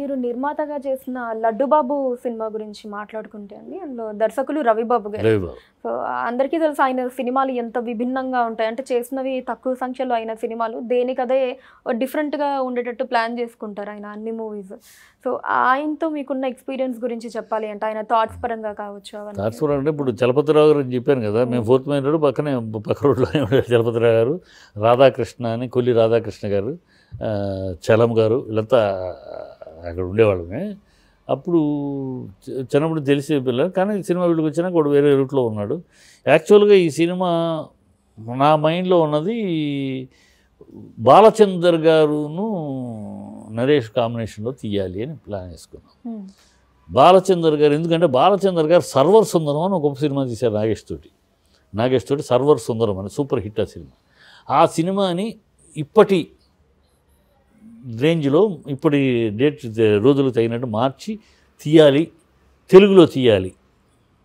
మీరు నిర్మాతగా చేసిన లడ్డుబాబు సినిమా గురించి మాట్లాడుకుంటే అండి, అందులో దర్శకులు రవిబాబు గారు. సో అందరికీ తెలుసు ఆయన సినిమాలు ఎంత విభిన్నంగా ఉంటాయి అంటే, చేసినవి తక్కువ సంఖ్యలో అయిన సినిమాలు దేనికదే డిఫరెంట్గా ఉండేటట్టు ప్లాన్ చేసుకుంటారు ఆయన అన్ని మూవీస్. సో ఆయనతో మీకున్న ఎక్స్పీరియన్స్ గురించి చెప్పాలి అంటే, ఆయన థాట్స్ పరంగా కావచ్చు అవన్నీ. థాట్స్ పరంగా అంటే ఇప్పుడు చలపతిరావు గారు అని చెప్పాను కదా, మేము 4th మైన్ రోడ్ పక్కనే పక్క రోడ్లోనే ఉండే చలపతిరావు గారు, రాధాకృష్ణ అని కొల్లి రాధాకృష్ణ గారు, చలం గారు, వీళ్ళంతా అక్కడ ఉండేవాళ్ళమే. అప్పుడు చిన్నప్పుడు తెలిసే పిల్లలు, కానీ సినిమా వీళ్ళకి వచ్చినాక వాడు వేరే రూట్లో ఉన్నాడు. యాక్చువల్గా ఈ సినిమా నా మైండ్లో ఉన్నది బాలచందర్ గారును నరేష్ కాంబినేషన్లో తీయాలి అని ప్లాన్ వేసుకున్నాం. బాలచందర్ గారు ఎందుకంటే బాలచందర్ గారు సర్వర్ సుందరం అని ఒక సినిమా తీశారు నాగేష్ తోటి సర్వర్ సుందరం అని సూపర్ హిట్ ఆ సినిమా. ఆ సినిమాని ఇప్పటి రేంజ్లో ఇప్పటి రోజులకు తగినట్టు మార్చి తీయాలి, తెలుగులో తీయాలి,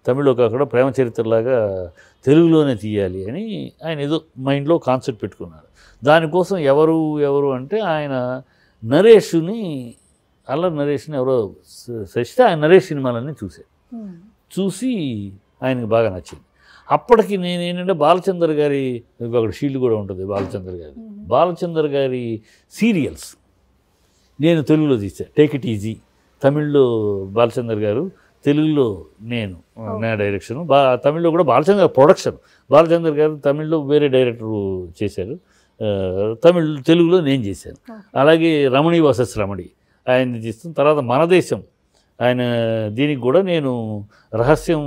తమిళ్లో కాకుండా ప్రేమ చరిత్రలాగా తెలుగులోనే తీయాలి అని ఆయన ఏదో మైండ్లో కాన్సెప్ట్ పెట్టుకున్నాడు. దానికోసం ఎవరు అంటే ఆయన నరేష్ని ఎవరో సృష్టి ఆయన నరేష్ సినిమాలన్నీ చూసి ఆయనకి బాగా నచ్చింది. అప్పటికి నేనేంటంటే బాలచందర్ గారి అక్కడ షీల్డ్ కూడా ఉంటుంది, బాలచందర్ గారి సీరియల్స్ నేను తెలుగులో తీసాను. టేక్ ఇట్ ఈజీ తమిళ్లో బాలచందర్ గారు, తెలుగులో నా డైరెక్షన్, తమిళ్లో కూడా బాలచందర్ గారు తమిళ్లో వేరే డైరెక్టర్ చేశారు, తెలుగులో నేను చేశాను. అలాగే రమణి వర్సెస్ రమణి ఆయన చేస్తాను. తర్వాత మన దేశం ఆయన దీనికి కూడా నేను రహస్యం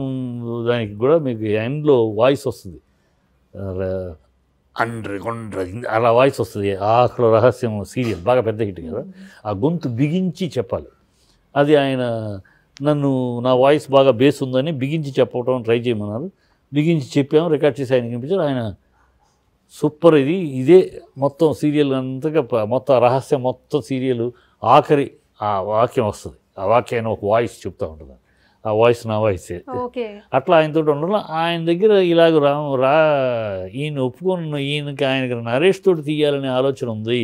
దానికి కూడా మీకు ఎండ్లో వాయిస్ వస్తుంది, అలా వాయిస్ వస్తుంది. అక్కడ రహస్యం సీరియల్ బాగా పెద్ద హిట్ కదా, ఆ గొంతు బిగించి చెప్పాలి. అది ఆయన నా వాయిస్ బాగా బేస్ ఉందని బిగించి చెప్పడం ట్రై చేయమన్నారు. బిగించి చెప్పాము, రికార్డ్ చేసి ఆయనకి వినిపించారు. ఆయన సూపర్, ఇదే మొత్తం సీరియల్ అంతగా మొత్తం రహస్యం మొత్తం సీరియల్ ఆఖరి ఆ వాక్యం వస్తుంది, ఆ వాక్యాన్ని ఒక వాయిస్ చెప్తూ ఉంటుంది, ఆ వాయిస్ నా వాయిసే. అట్లా ఆయనతో ఉండడం ఆయన దగ్గర ఇలాగ ఈయన ఆయనకి నరేష్ తోటి తీయాలనే ఆలోచన ఉంది,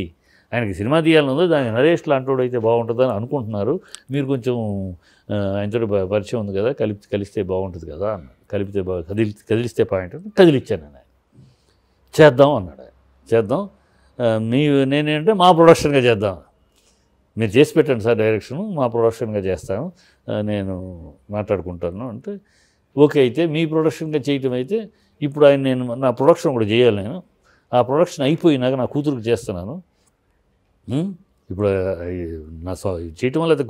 ఆయనకి సినిమా తీయాలని ఉంది, దానికి నరేష్ లాంటి అయితే బాగుంటుందని అనుకుంటున్నారు, మీరు కొంచెం ఆయనతో పరిచయం ఉంది కదా, కలిస్తే బాగుంటుంది కదా అన్నాడు. కదిలిస్తే పాయింట్ కదిలిచ్చాను నేను. చేద్దాం అన్నాడు ఆయన. చేద్దాం, నేనేంటే మా ప్రొడక్షన్గా చేద్దాం, మీరు చేసి పెట్టండి సార్ డైరెక్షన్, మా ప్రొడక్షన్గా చేస్తాను, నేను మాట్లాడుకుంటాను అంటే ఓకే. అయితే మీ ప్రొడక్షన్గా చేయటం అయితే ఇప్పుడు నేను నా ప్రొడక్షన్ కూడా చేయాలి, నేను ఆ ప్రొడక్షన్ అయిపోయినాక నా కూతురుకి చేస్తున్నాను. ఇప్పుడు నా చేయటం వల్ల అయితే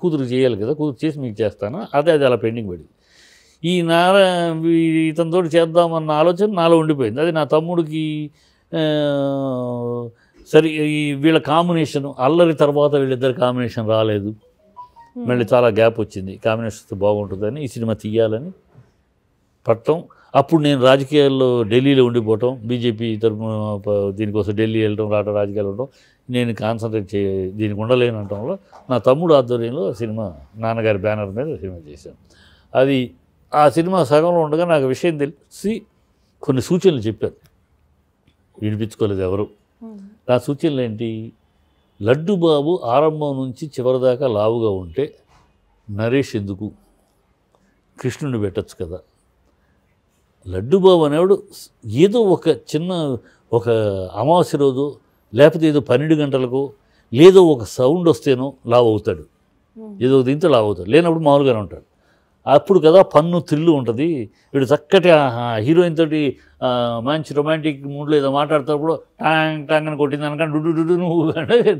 కూతురు చేయాలి కదా, కూతురు చేసి మీకు చేస్తాను, అదే అలా పెండింగ్ పడింది. ఇతనితో చేద్దామన్న ఆలోచన నాలో ఉండిపోయింది. అది నా తమ్ముడికి సరే వీళ్ళ కాంబినేషన్ అల్లరి తర్వాత వీళ్ళిద్దరు కాంబినేషన్ రాలేదు, మళ్ళీ చాలా గ్యాప్ వచ్చింది, కాంబినేషన్తో బాగుంటుందని ఈ సినిమా తీయాలని పట్టడం. అప్పుడు నేను రాజకీయాల్లో ఢిల్లీలో ఉండిపోవటం, బీజేపీ తరఫున దీనికోసం ఢిల్లీ వెళ్ళడం రావడం, రాజకీయాలు ఉండడం, నేను కాన్సన్ట్రేట్ దీనికి ఉండలేను అనటంలో నా తమ్ముడు ఆధ్వర్యంలో సినిమా నాన్నగారి బ్యానర్ మీద సినిమా చేశాను. అది ఆ సినిమా సగంలో ఉండగా నాకు విషయం తెలిసి కొన్ని సూచనలు చెప్పారు, వినిపించుకోలేదు ఎవరు. నా సూచనలు ఏంటి, లడ్డుబాబు ఆరంభం నుంచి చివరిదాకా లావుగా ఉంటే నరేష్ ఎందుకు, కృష్ణుని పెట్టచ్చు కదా, లడ్డుబాబు అనేవాడు ఏదో ఒక అమావాస్య రోజు లేకపోతే ఏదో 12 గంటలకు లేదో ఒక సౌండ్ వస్తేనో లావు అవుతాడు, ఏదో దీంతో లావు అవుతాడు, లేనప్పుడు మామూలుగానే ఉంటాడు. అప్పుడు కదా పన్ను థ్రిల్లు ఉంటుంది. వీడు చక్కటి హీరోయిన్ తోటి మంచి రొమాంటిక్ మూడ్లో ఏదో మాట్లాడుతున్నప్పుడు టాంగ్ అని కొట్టింది అనక డుడు నువ్వు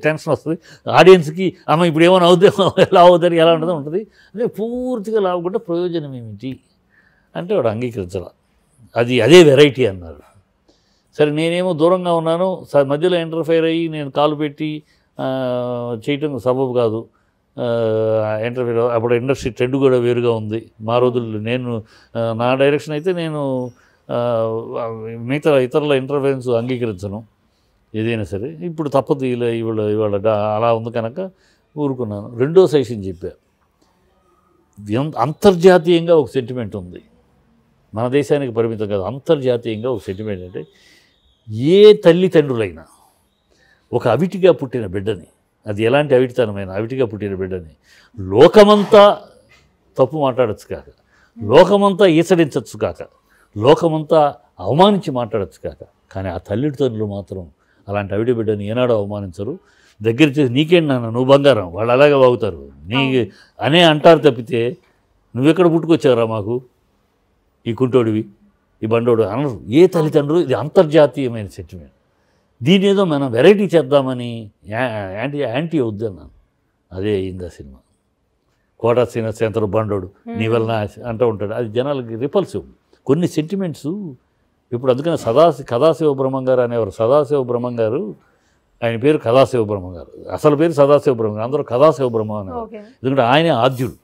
టెన్షన్ వస్తుంది ఆడియన్స్కి. అమ్మ ఇప్పుడు ఏమైనా ఎలా అవుతారు, ఎలా ఉంటుంది. అదే పూర్తిగా లావుకుంటే ప్రయోజనం ఏమిటి అంటే వాడు అంగీకరించాల, అదే వెరైటీ అన్నారు. సరే నేనేమో దూరంగా ఉన్నాను, మధ్యలో ఇంటర్ఫైర్ అయ్యి నేను కాలు పెట్టి చేయటం సబబు కాదు. ఇంటర్వ్యూ అప్పుడు ఇండస్ట్రీ ట్రెండ్ కూడా వేరుగా ఉంది. మా రోజుల్లో నా డైరెక్షన్ అయితే నేను మిగతా ఇతరుల ఇంటర్ఫరెన్స్ అంగీకరించను ఏదైనా సరే. ఇప్పుడు తప్పదు, ఇవాళ అలా ఉంది కనుక ఊరుకున్నాను. రెండో సెషన్ చెప్పా, అంతర్జాతీయంగా ఒక సెంటిమెంట్ ఉంది, మన దేశానికి పరిమితం కాదు, అంతర్జాతీయంగా ఒక సెంటిమెంట్ అంటే ఏ తల్లిదండ్రులైనా ఒక అవిటిగా పుట్టిన బిడ్డని అది ఎలాంటి అవిటితనమైన అవిటిగా పుట్టిన బిడ్డని లోకమంతా తప్పు మాట్లాడచ్చు కాక, లోకమంతా ఈసడించచ్చు కాక, లోకమంతా అవమానించి మాట్లాడచ్చు కాక, కానీ ఆ తల్లిదండ్రులు మాత్రం అలాంటి అవిటి బిడ్డని ఏనాడో అవమానించరు. దగ్గర చేసి నీకేంటి నాన్న నువ్వు బంగారం, వాళ్ళు అలాగే వాగుతారు నీ అనే అంటారు తప్పితే నువ్వెక్కడ పుట్టుకొచ్చావురా మాకు ఈ కుంటోడివి ఈ బండోడు అనరు ఏ తల్లిదండ్రులు. ఇది అంతర్జాతీయమైన సెంటిమెంట్. దీని ఏదో మనం వెరైటీ చేద్దామని యాంటీ వద్దన్నాను. అదే అయింది ఆ సినిమా. కోటా శ్రీనివాసరావు బండోడు నీ వలన అంటూ ఉంటాడు. అది జనాలకి రిపల్సివ్. కొన్ని సెంటిమెంట్స్ ఇప్పుడు అందుకని కథాశివ బ్రహ్మం గారు అనేవారు. సదాశివ బ్రహ్మం గారు ఆయన పేరు కథాశివ బ్రహ్మం గారు, అసలు పేరు సదాశివ బ్రహ్మం, అందరూ కథాశివ బ్రహ్మం అనేవారు. ఎందుకంటే ఆయనే ఆద్యుడు.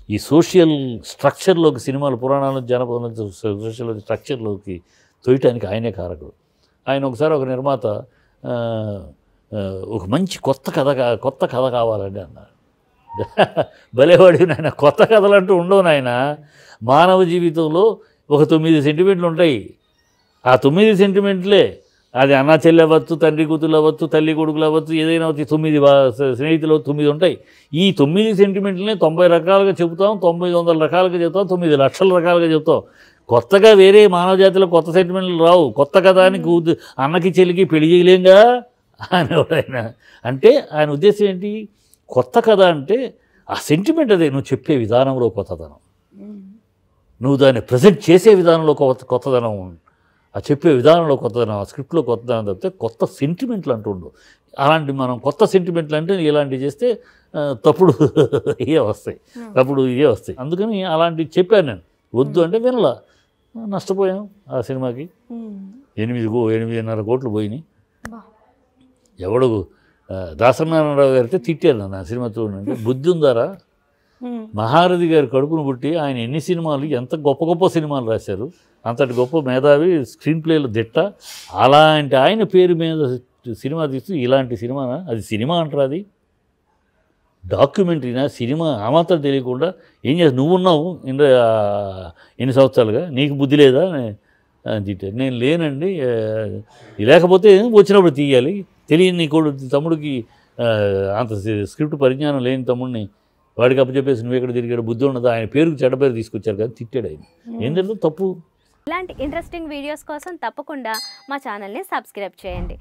ఈ సోషల్ స్ట్రక్చర్లోకి సినిమాలు పురాణాలు జానపదాలు సోషల్ స్ట్రక్చర్లోకి తోయటానికి ఆయనే కారకుడు. ఆయన ఒకసారి ఒక నిర్మాత ఒక మంచి కొత్త కథ కావాలండి అన్నాడు. భలేవాడి నాయన, కొత్త కథలు అంటూ ఉండవు నాయన. మానవ జీవితంలో ఒక 9 సెంటిమెంట్లు ఉంటాయి. ఆ 9 సెంటిమెంట్లే అది అన్న చెల్లి అవ్వచ్చు, తండ్రి కూతురు అవ్వచ్చు, తల్లి కొడుకులు అవ్వచ్చు, ఏదైనా 9 స్నేహితులు 9 ఉంటాయి. ఈ 9 సెంటిమెంట్లనే 90 రకాలుగా చెబుతాం, 900 రకాలుగా చెబుతాం, 9 లక్షల రకాలుగా చెబుతాం. కొత్తగా వేరే మానవ జాతిలో కొత్త సెంటిమెంట్లు రావు. కొత్త కథ అని అన్నకి చెల్లికి పెళ్లి చేయలేంగా అనేవాడు ఆయన. అంటే ఆయన ఉద్దేశం ఏంటి? కొత్త కథ అంటే ఆ సెంటిమెంట్ అదే, నువ్వు చెప్పే విధానంలో కొత్తదనం, నువ్వు దాన్ని ప్రజెంట్ చేసే విధానంలో కొత్తదనం, ఆ చెప్పే విధానంలో కొత్తదనం, ఆ స్క్రిప్ట్లో కొత్తదనం తప్పితే కొత్త సెంటిమెంట్లు అంటుండవు. అలాంటి మనం కొత్త సెంటిమెంట్లు అంటే ఇలాంటివి చేస్తే తప్పుడు ఇవే వస్తాయి. అందుకని అలాంటివి చెప్పాను నేను. వద్దు అంటే వినలా, నష్టపోయాం. ఆ సినిమాకి 8.5 కోట్లు పోయినాయి. ఎవడు దాసనారాయణరావు గారితో తిట్టారు నన్ను ఆ సినిమా చూడండి. బుద్ధి ఉందారా, మహారథి గారి కడుపును పుట్టి ఆయన ఎన్ని సినిమాలు, ఎంత గొప్ప గొప్ప సినిమాలు రాశారు, అంతటి గొప్ప మేధావి, స్క్రీన్ ప్లేలో దిట్ట. అలాంటి ఆయన పేరు మీద సినిమా తీస్తూ ఇలాంటి సినిమానా? అది సినిమా అంటారా? అది డాక్యుమెంటరీనా? సినిమా ఆ మాత్రం తెలియకుండా ఏం చేస్తా నువ్వు ఉన్నావు ఎన్ని సంవత్సరాలుగా, నీకు బుద్ధి లేదా అని తిట్టారు. నేను లేనండి, లేకపోతే వచ్చినప్పుడు తీయాలి. తెలియని నీ తమ్ముడికి అంత స్క్రిప్ట్ పరిజ్ఞానం లేని తమ్ముడిని వాడికి అప్పచెప్పేసి నువ్వు ఎక్కడ తిరిగాడు, బుద్ధి ఉన్నది, ఆయన పేరుకు చెడ్డ పేరు తీసుకొచ్చారు కదా, తిట్టాడు ఆయన. ఏంటంటే తప్పు. ఇలాంటి ఇంట్రెస్టింగ్ వీడియోస్ కోసం తప్పకుండా మా ఛానల్ని సబ్స్క్రైబ్ చేయండి.